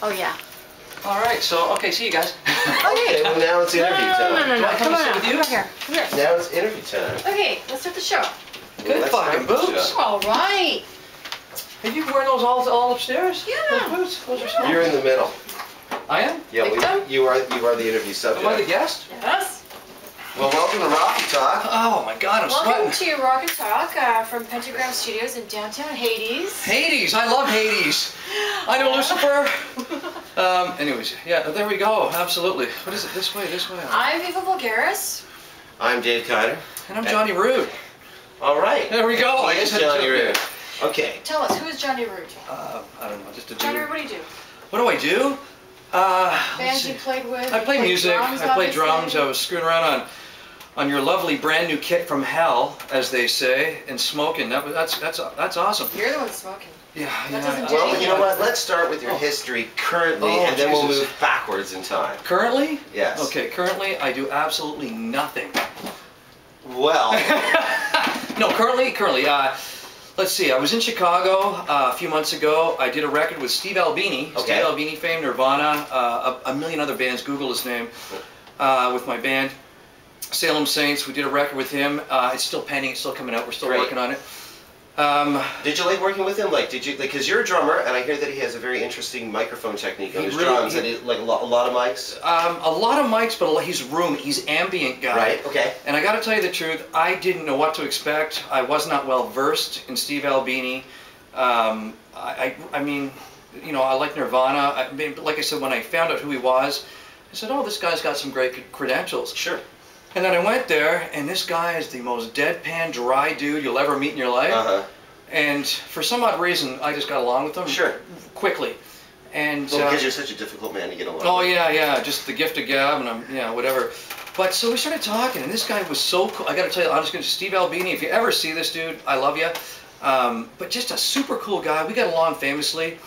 Oh, yeah. All right, so, okay, see you guys. Okay, well now it's interview time. No. Come on With you? Come here. Come here. Now it's interview time. Okay, let's start the show. Good fucking boots. All right. Have you worn those all upstairs? Yeah. Those boots? Those are small. You're in the middle. I am? Yeah, you are the interview subject. Am I the guest? Yes. Well, welcome to Rocky Talk. Oh my God, I'm Welcome sweating. to Rock and Talk from Pentagram Studios in downtown Hades. Hades, I love Hades. I know Lucifer. Anyways, yeah, there we go. Absolutely. What is it? This way, this way. I'm Viva Vulgaris. I'm Dave Kiner. And I'm Johnny Rude. All right. There we go. He is Johnny Rude. Okay. Tell us, who is Johnny Rude? I don't know, just a dude. Johnny Rude, what do you do? What do I do? Bands you played with? I play music. Drums, I play drums. obviously. I was screwing around on your lovely brand new kit from hell, as they say, and smoking. That's awesome. You're the one smoking. Yeah. That doesn't do Well, anything. you know what? Let's start with your history currently, and then we'll move backwards in time. Currently? Yes. Okay. Currently, I do absolutely nothing. Well. No. Currently. Let's see. I was in Chicago a few months ago. I did a record with Steve Albini. Okay. Steve Albini fame, Nirvana, a million other bands. Google his name. With my band, Salem Saints. We did a record with him. It's still pending. It's still coming out. We're still working on it. Did you like working with him? Because you're a drummer, and I hear that he has a very interesting microphone technique on his drums. And like a lot of mics. A lot of mics, but he's roomy. He's ambient guy. Right. Okay. And I got to tell you the truth, I didn't know what to expect. I was not well versed in Steve Albini. I mean, you know, I like Nirvana. I mean, like I said, when I found out who he was, I said, oh, this guy's got some great credentials. Sure. And then I went there, and this guy is the most deadpan, dry dude you'll ever meet in your life. And for some odd reason, I just got along with him quickly. And well, because you're such a difficult man to get along with. Oh, yeah, just the gift of gab, and whatever. But so we started talking, and this guy was so cool. I got to tell you, I'm just going to Steve Albini. If you ever see this dude, I love you. But just a super cool guy. We got along famously.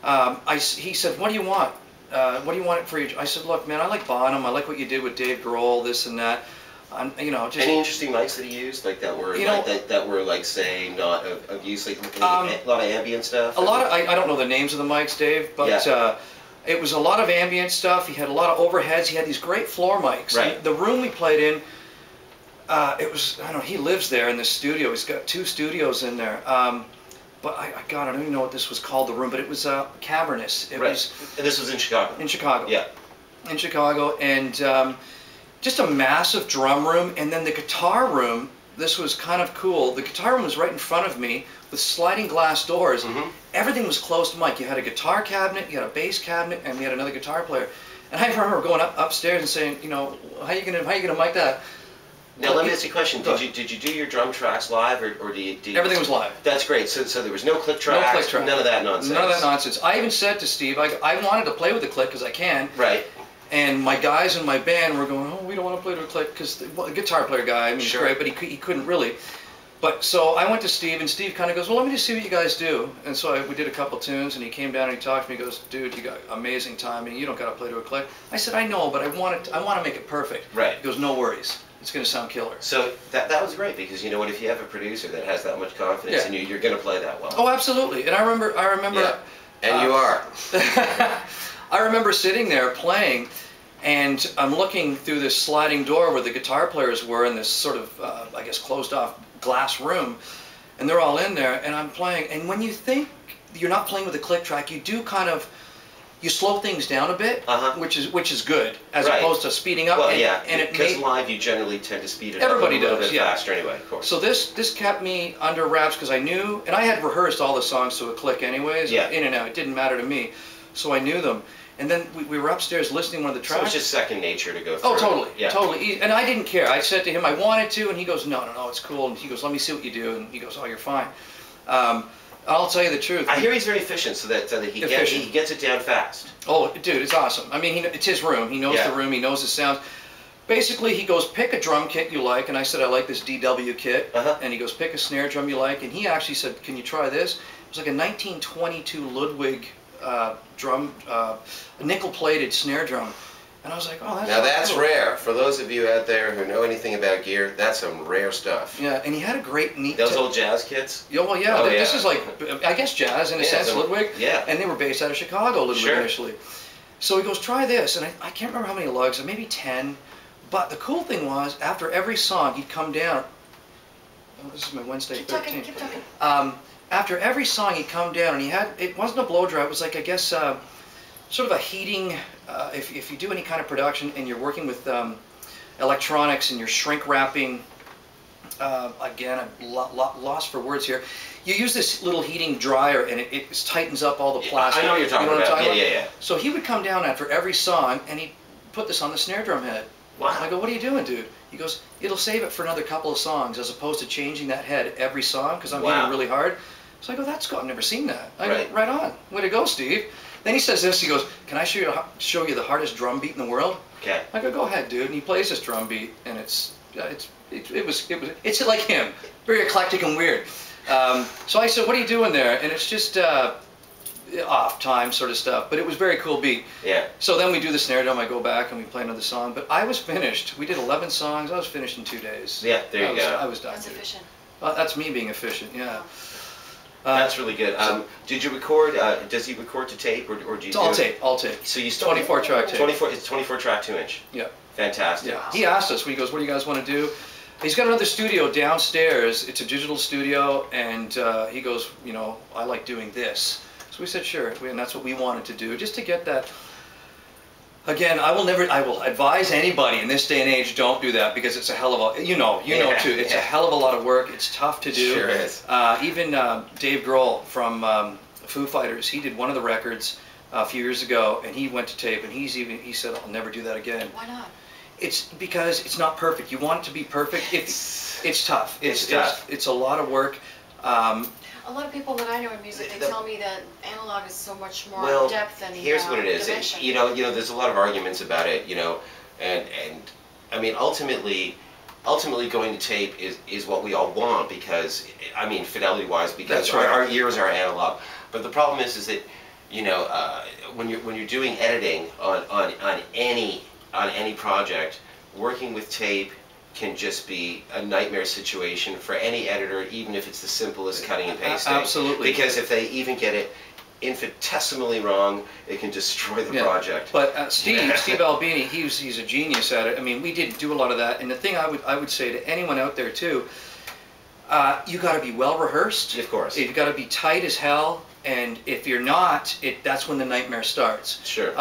He said, "What do you want? What do you want for your?" I said, "Look, man, I like Bonham. I like what you did with Dave Grohl, this and that. You know, just." Any interesting mics that he used, like that were that were like say not of use, like a lot of ambient stuff. A lot of I don't know the names of the mics, Dave, but it was a lot of ambient stuff. He had a lot of overheads. He had these great floor mics. Right. The room we played in, it was, I don't know, he lives there in this studio. He's got 2 studios in there. But God, I don't even know what this was called, the room, but it was cavernous. It was. And this was in Chicago. In Chicago. Yeah. In Chicago, and just a massive drum room, and then the guitar room. This was kind of cool. The guitar room was right in front of me with sliding glass doors. Everything was close to mic. You had a guitar cabinet, you had a bass cabinet, and we had another guitar player. And I remember going upstairs and saying, you know, how you gonna mic that? Now let me ask you a question. Did you do your drum tracks live, or do you? Everything was live. That's great. So there was no click tracks. No click track. None of that nonsense. None of that nonsense. I even said to Steve, I wanted to play with the click because I can. Right. And my guys in my band were going, oh, we don't want to play to a click because the guitar player guy, I mean, he's great, but he couldn't really. But so I went to Steve, and Steve kind of goes, well, let me just see what you guys do. And so we did a couple tunes, and he came down and he talked to me. He goes, dude, you got amazing timing. You don't got to play to a click. I said, I know, but I want to make it perfect. Right. He goes, no worries. It's going to sound killer. So that was great, because you know what, if you have a producer that has that much confidence in you, you're going to play that well. Oh, absolutely. And I remember. Yeah. And you are. I remember sitting there playing, and I'm looking through this sliding door where the guitar players were in this sort of, I guess, closed off glass room, and they're all in there, and I'm playing. And when you think you're not playing with a click track, you do kind of, you slow things down a bit, which is good, as opposed to speeding up. Well, and because live you generally tend to speed it up everybody a little does, bit faster anyway, of course. So this kept me under wraps because I knew, and I had rehearsed all the songs to a click anyways, in and out. It didn't matter to me, so I knew them. And then we were upstairs listening to one of the tracks. So it's just second nature to go through. Oh, totally, totally. And I didn't care. I said to him, I wanted to, and he goes, no, it's cool. And he goes, let me see what you do. And he goes, oh, you're fine. I'll tell you the truth. I hear he's very efficient, so that he gets it down fast. Oh, dude, it's awesome. I mean, it's his room. He knows the room. He knows the sounds. Basically, he goes, pick a drum kit you like. And I said, I like this DW kit. And he goes, pick a snare drum you like. And he actually said, can you try this? It was like a 1922 Ludwig drum, a nickel-plated snare drum. And I was like, oh, that's now that's cool. rare. For those of you out there who know anything about gear, that's some rare stuff. Yeah, and he had a great neat... Those old jazz kits? Yeah, well, yeah, Oh, this yeah. is like, I guess jazz in a sense, Ludwig. Yeah. And they were based out of Chicago, Ludwig, Sure. initially. So he goes, try this, and I can't remember how many lugs, maybe 10. But the cool thing was, after every song, he'd come down. Oh, this is my Wednesday 13. Keep talking. After every song, he'd come down, and he had, it wasn't a blow dry, it was like, I guess, sort of a heating, if you do any kind of production and you're working with electronics and you're shrink wrapping, again, I'm lost for words here. You use this little heating dryer and it tightens up all the plastic. I know what you're talking what I'm about. talking Yeah. So he would come down after every song and he'd put this on the snare drum head. Wow. And I go, what are you doing, dude? He goes, it'll save it for another couple of songs as opposed to changing that head every song because I'm hitting really hard. So I go, that's cool. I've never seen that. I go, right on. Way to go, Steve. Then he says this. He goes, can I show you the hardest drum beat in the world? Okay. I go, go ahead, dude. And he plays this drum beat, and it's like him, very eclectic and weird. So I said, what are you doing there? And it's just off time sort of stuff, but it was very cool beat. Yeah. So then we do the snare drum. I go back and we play another song. But I was finished. We did 11 songs. I was finished in 2 days. Yeah. There you go. I was done. That's efficient. That's me being efficient. Yeah. That's really good. Did you record? Does he record to tape, or do you? It's all tape. All tape. So you still 24 track tape. 24. It's 24 track 2-inch. Yeah. Fantastic. Yeah. He asked us. He goes, "What do you guys want to do?" He's got another studio downstairs. It's a digital studio, and he goes, "You know, I like doing this." So we said, "Sure," and that's what we wanted to do, just to get that. Again, I will advise anybody in this day and age, don't do that because it's a hell of a, you know too, it's a hell of a lot of work. It's tough to do. Sure is. Even Dave Grohl from Foo Fighters, he did one of the records a few years ago, and he went to tape, and he said, I'll never do that again. Why not? It's because it's not perfect. You want it to be perfect. It's tough. It's tough. It's a lot of work. A lot of people that I know in music, they tell me that analog is so much more depth and here's what it is. dimension. You know, there's a lot of arguments about it. You know, and I mean, ultimately going to tape is what we all want because I mean, fidelity-wise, because our ears are analog. But the problem is that you know, when you're doing editing on any project, working with tape can just be a nightmare situation for any editor, even if it's the simplest cutting and pasting. Absolutely. Because if they even get it infinitesimally wrong, it can destroy the project. But Steve Albini, he's a genius at it. I mean, we didn't do a lot of that. And the thing I would say to anyone out there too, you got to be well rehearsed. Of course. You've got to be tight as hell. And if you're not, that's when the nightmare starts. Sure.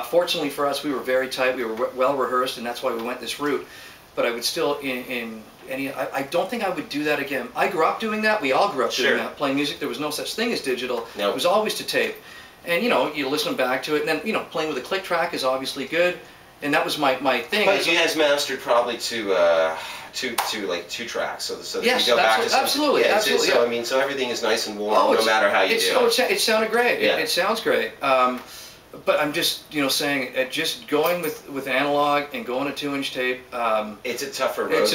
Fortunately for us, we were very tight. We were well rehearsed, and that's why we went this route. But I would still, I don't think I would do that again. I grew up doing that. We all grew up doing that, playing music. There was no such thing as digital. It was always to tape. And, you know, you listen back to it. And then, you know, playing with a click track is obviously good. And that was my thing. But you guys mastered probably to like 2 tracks. So yes, you go back to absolutely. So I mean, so everything is nice and warm no matter how you do it. It sounded great. Yeah. It sounds great. But I'm just, you know, saying, just going with analog and going to 2-inch tape. It's a tougher road.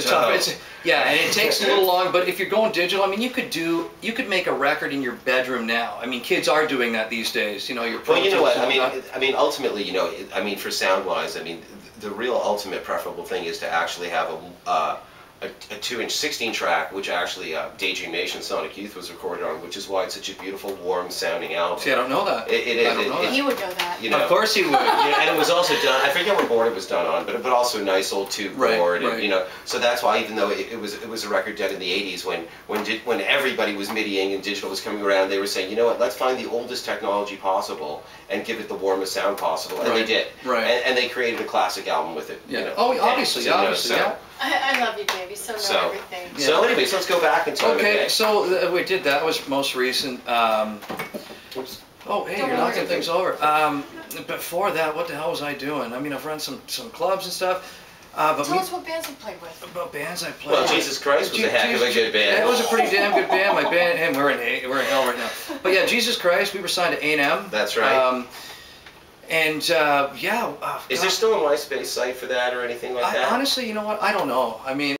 Yeah, and it takes a little long. But if you're going digital, I mean, you could make a record in your bedroom now. I mean, kids are doing that these days. You know, well, you know what? I mean, ultimately, you know, I mean, for sound-wise, I mean, the real ultimate preferable thing is to actually have a 2-inch 16-track, which actually Daydream Nation Sonic Youth was recorded on, which is why it's such a beautiful, warm-sounding album. See, I don't know that. It is. He would know that. You know, of course he would. And it was also done. I forget what board it was done on, but also a nice old tube board. And, you know, so that's why, even though it was a record done in the '80s, when everybody was MIDIing and digital was coming around, they were saying, you know what, let's find the oldest technology possible and give it the warmest sound possible, and they did. And they created a classic album with it. Yeah. You know? Oh, obviously, yeah. I love you, Dave. You so know everything. Yeah. So anyways, let's go back in time. Okay, so we did that. Was most recent. Oops. Oh, hey, you're knocking things over. Before that, what the hell was I doing? I mean, I've run some clubs and stuff. But Tell us what bands you played with. About bands I played. Well, Jesus Christ was a heck of a good band. It was a pretty damn good band. My band, and we're in hell right now. But yeah, Jesus Christ, we were signed to A&M. That's right. Is there still a MySpace site for that or anything like that? Honestly, you know what? I don't know. I mean.